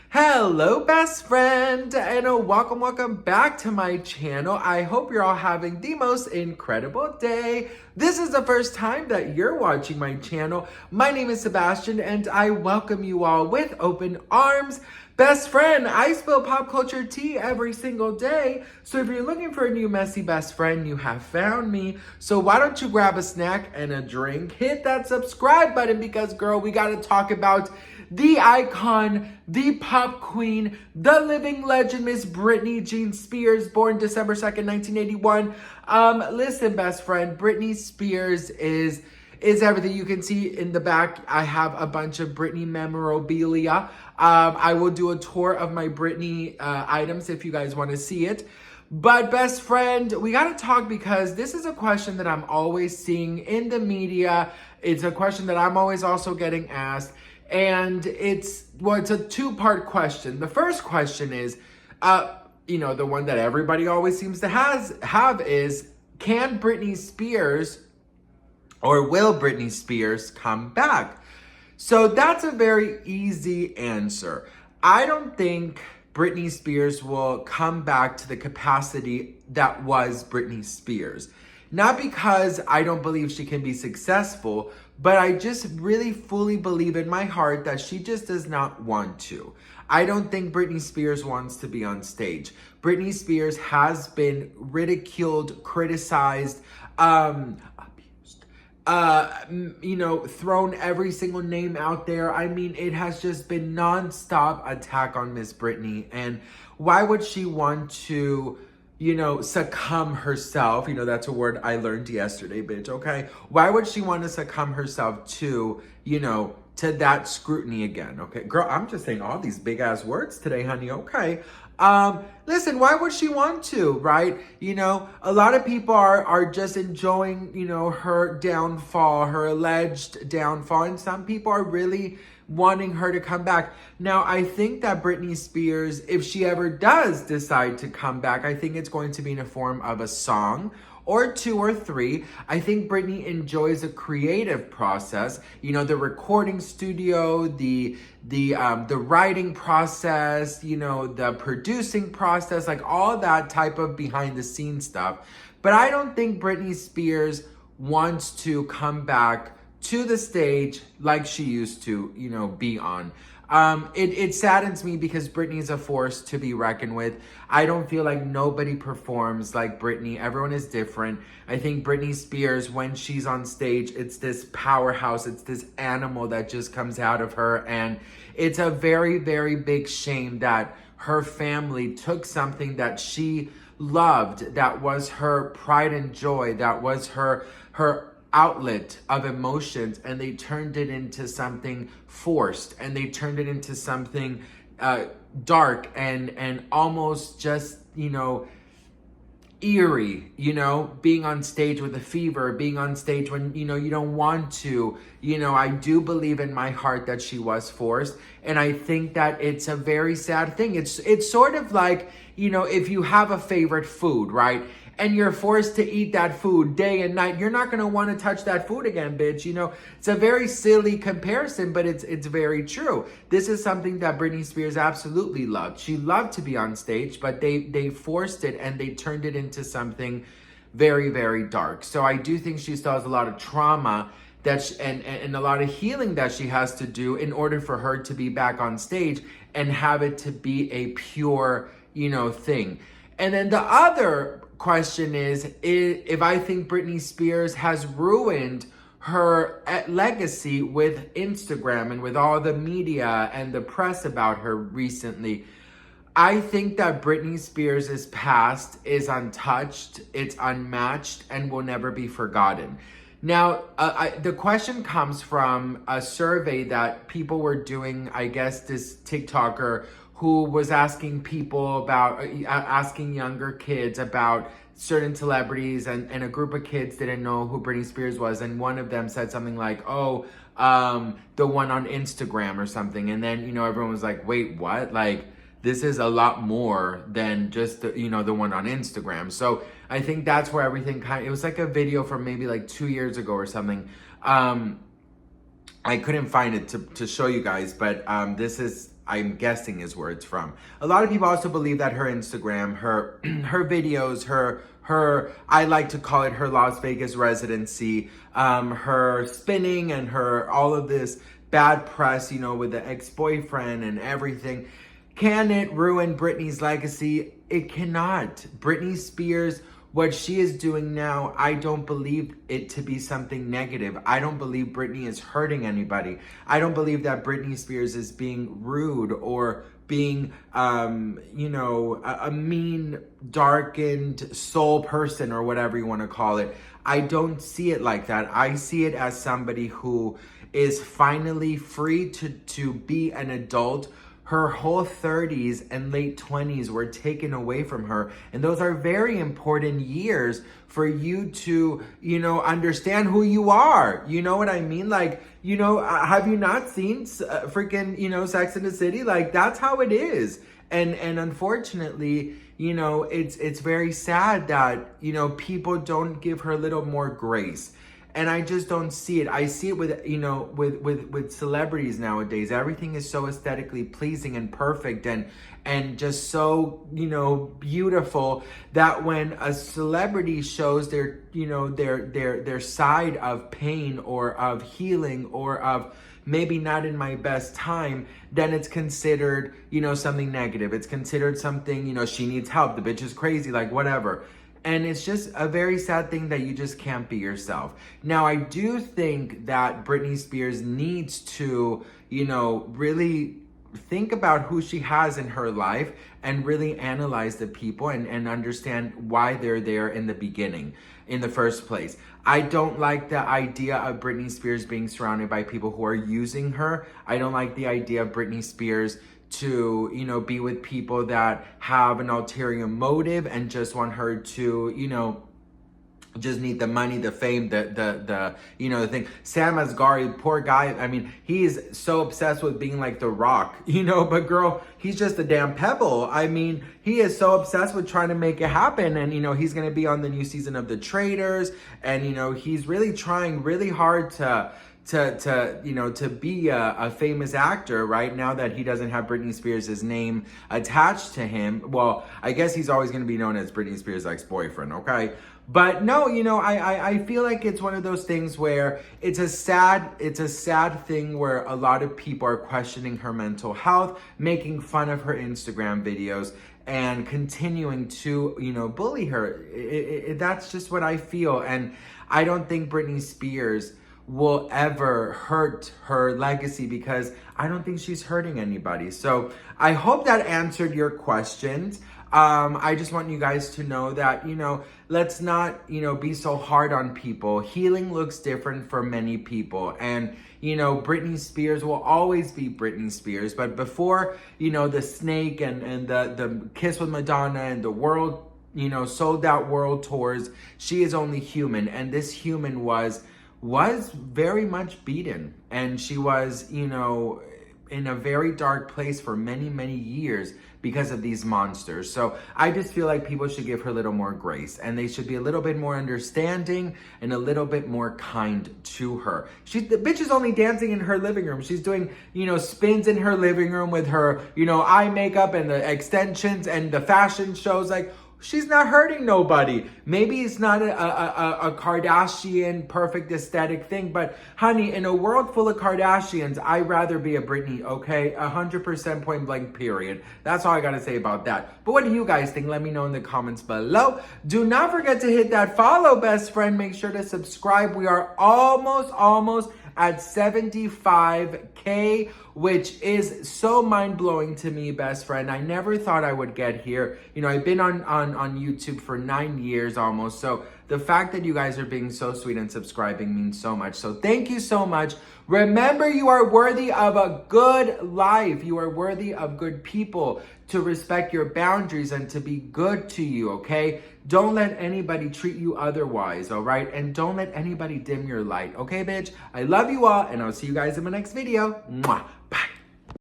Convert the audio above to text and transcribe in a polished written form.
Hello, best friend, and welcome back to my channel. I hope you're all having the most incredible day. This is the first time that you're watching my channel. My name is Sebastian, and I welcome you all with open arms. Best friend, I spill pop culture tea every single day, so if you're looking for a new messy best friend, you have found me. So why don't you grab a snack and a drink, hit that subscribe button, because girl, we gotta talk about the icon, the pop queen, the living legend, Miss Britney Jean Spears, born December 2nd, 1981. Listen, best friend, Britney Spears is everything. You can see in the back, I have a bunch of Britney memorabilia. I will do a tour of my Britney items if you guys want to see it. But best friend, we got to talk because this is a question that I'm always seeing in the media. It's a question that I'm always also getting asked. And it's a two-part question. The first question is, the one that everybody always seems to have is, can Britney Spears or will Britney Spears come back? So that's a very easy answer. I don't think Britney Spears will come back to the capacity that was Britney Spears. Not because I don't believe she can be successful, but I just really fully believe in my heart that she just does not want to. I don't think Britney Spears wants to be on stage. Britney Spears has been ridiculed, criticized, abused, thrown every single name out there. I mean, it has just been nonstop attack on Miss Britney. And why would she want to succumb herself? That's a word I learned yesterday, bitch, okay? Why would she want to succumb herself to, to that scrutiny again, okay? Girl, I'm just saying all these big ass words today, honey, okay? Listen, why would she want to, right? A lot of people are just enjoying, her downfall, her alleged downfall, and some people are really wanting her to come back. Now, I think that Britney Spears, if she ever does decide to come back, I think it's going to be in the form of a song or two or three. I think Britney enjoys a creative process, the recording studio, the writing process, the producing process, like all that type of behind the scenes stuff. But I don't think Britney Spears wants to come back to the stage like she used to, be on. It saddens me because Britney is a force to be reckoned with. I don't feel like nobody performs like Britney. Everyone is different. I think Britney Spears, when she's on stage, it's this powerhouse. It's this animal that just comes out of her. And it's a very, very big shame that her family took something that she loved, that was her pride and joy, that was her outlet of emotions, and they turned it into something forced, and they turned it into something dark and almost just eerie, being on stage with a fever, being on stage when you don't want to. I do believe in my heart that she was forced, and I think that it's a very sad thing. It's sort of like, if you have a favorite food, right? And you're forced to eat that food day and night, you're not going to want to touch that food again, bitch. It's a very silly comparison, but it's very true. This is something that Britney Spears absolutely loved. She loved to be on stage, but they forced it and they turned it into something very, very dark. So I do think she still has a lot of trauma and a lot of healing that she has to do in order for her to be back on stage and have it to be a pure, thing. And then the other question is if I think Britney Spears has ruined her legacy with Instagram and with all the media and the press about her recently. I think that Britney Spears' past is untouched, it's unmatched, and will never be forgotten. Now, the question comes from a survey that people were doing. I guess this TikToker who was asking people about, asking younger kids about certain celebrities, and a group of kids didn't know who Britney Spears was, and one of them said something like, the one on Instagram or something, and then, everyone was like, wait, what? Like, this is a lot more than just the one on Instagram. So I think that's where everything it was like a video from maybe like 2 years ago or something. I couldn't find it to show you guys, but this is I'm guessing is where it's from. A lot of people also believe that her Instagram, her her videos, her I like to call it her Las Vegas residency, her spinning and her all of this bad press, you know, with the ex-boyfriend and everything. Can it ruin Britney's legacy? It cannot. Britney Spears, what she is doing now, I don't believe it to be something negative. I don't believe Britney is hurting anybody. I don't believe that Britney Spears is being rude or being, you know, a mean, darkened soul person or whatever you want to call it. I don't see it like that. I see it as somebody who is finally free to be an adult. Her whole 30s and late 20s were taken away from her. And those are very important years for you to, you know, understand who you are. You know what I mean? Like, you know, have you not seen freaking, you know, Sex and the City? Like, that's how it is. And unfortunately, you know, it's very sad that, you know, people don't give her a little more grace. And I just don't see it. I see it with, you know, with celebrities nowadays. Everything is so aesthetically pleasing and perfect and just so, you know, beautiful that when a celebrity shows their, you know, their side of pain or of healing or of maybe not in my best time, then it's considered, you know, something negative. It's considered something, you know, she needs help. The bitch is crazy, like whatever. And it's just a very sad thing that you just can't be yourself. Now, I do think that Britney Spears needs to, you know, really think about who she has in her life and really analyze the people and understand why they're there in the beginning, in the first place. I don't like the idea of Britney Spears being surrounded by people who are using her. I don't like the idea of Britney Spears to, you know, be with people that have an ulterior motive and just want her to, you know, just need the money, the fame, the you know, the thing. Sam Asghari, poor guy. I mean, he's so obsessed with being like The Rock, you know, but girl, he's just a damn pebble. I mean, he is so obsessed with trying to make it happen. And, you know, he's going to be on the new season of The Traitors. And, you know, he's really trying really hard to you know, to be a famous actor right now that he doesn't have Britney Spears' name attached to him. Well, I guess he's always going to be known as Britney Spears' ex-boyfriend, okay? But no, you know, I feel like it's one of those things where it's a sad thing where a lot of people are questioning her mental health, making fun of her Instagram videos, and continuing to, you know, bully her. That's just what I feel. And I don't think Britney Spears will ever hurt her legacy because I don't think she's hurting anybody. So I hope that answered your questions. I just want you guys to know that, you know, let's not, you know, be so hard on people. Healing looks different for many people. And, you know, Britney Spears will always be Britney Spears. But before, you know, the snake and the kiss with Madonna and the world, you know, sold out world tours, she is only human. And this human was very much beaten, and she was, you know, in a very dark place for many, many years because of these monsters. So I just feel like people should give her a little more grace, and they should be a little bit more understanding and a little bit more kind to her. The bitch is only dancing in her living room. She's doing, you know, spins in her living room with her, you know, eye makeup and the extensions and the fashion shows. Like, she's not hurting nobody. Maybe it's not a Kardashian perfect aesthetic thing, but honey, in a world full of Kardashians, I'd rather be a Britney, okay? 100% point blank, period. That's all I gotta say about that. But what do you guys think? Let me know in the comments below. Do not forget to hit that follow, best friend. Make sure to subscribe. We are almost at 75K, which is so mind-blowing to me, best friend. I never thought I would get here. You know, I've been on YouTube for 9 years almost. So the fact that you guys are being so sweet and subscribing means so much. So thank you so much. Remember, you are worthy of a good life. You are worthy of good people, to respect your boundaries and to be good to you, okay? Don't let anybody treat you otherwise, all right? And don't let anybody dim your light, okay, bitch? I love you all, and I'll see you guys in my next video. Mwah.